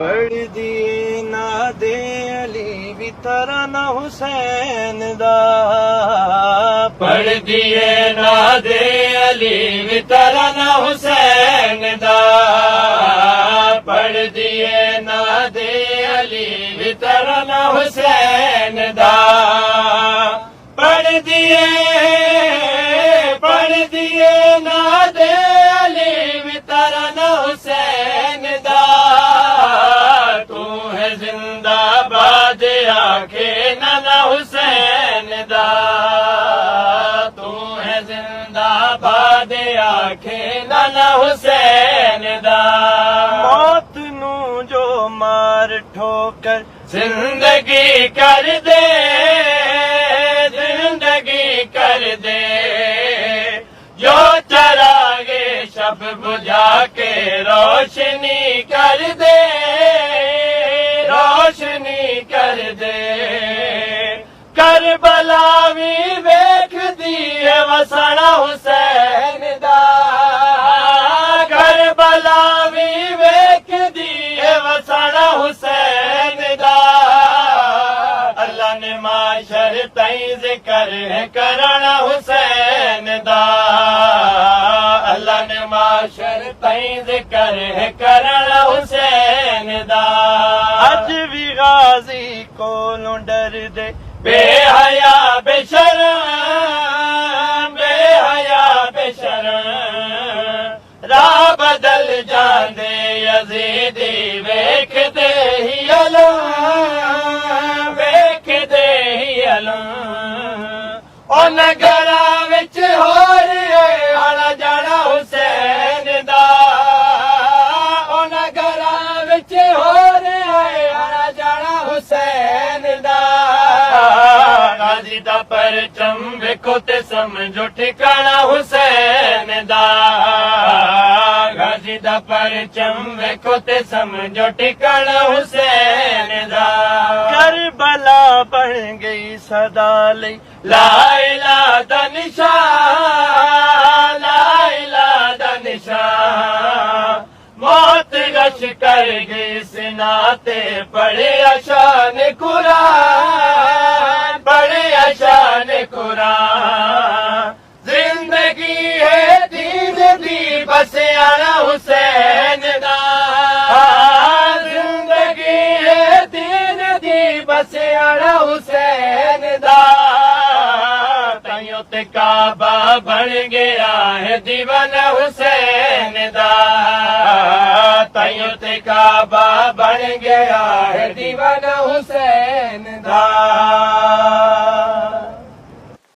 पढ़ दिए ना दे अली भी तरह ना हुसैन दा, पढ़ दिए ना दे अली भी तरह ना हुसैन दा, पढ़ दिए ना दे अली भी तरह ना हुसैन दा, पढ़ दिए ना दे अली भी तरह ना हुसैन दा, तू है जिंदाबाद आखे नाना हुसैन दा, तू है जिंदाबाद आखे नाना हुसैन दा, मौत नू जो मार ठोकर जिंदगी कर दे, जिंदगी कर दे, जो चरागे शब बुझा के रोशनी कर दे, रोशनी कर दे, करबला भी वेख दी है वसना हुसैन दा, करबला भी वेख दी है वसना हुसैन दा, अल्लाह ने माशर तई जिक्र है करना हुसैन दा, अल्लाह ने माशर तई जिक्र है करना हुसैन दा, अज भी गाजी कोलों डर दे बेहया बेशरम, बेहया बेशरम, राह बदल जांदे यजीदी वेख दे ही अलम, वेख दे ही अलम, ओ नगरा विच हो रहे आला जाना हुसैन दा, ओ नगरा विच हो रहे आला जाना हुसैन दा, गाजी दा परचम वेखो ते समझो ठिकाना हुसैन दा, गाजी दा परचम वेखो ते समझो ठिकाना हुसैन दा, करबला बन गई सदा लई ला इलाहा दा निशान, ला इलाहा दा निशान, मौत गश कर गई सिना ते पढ़े अशान कुरान, पढ़े अशान कुरान, जिंदगी है दीन दी बस आना हुसैन दा, जिंदगी है दीन दी बस आना हुसैन दा, ताइयों ते काबा बन गया है दीवाना हुसैन दा, ताइयों ते काबा बन गया है दीवाना हुसैन दा।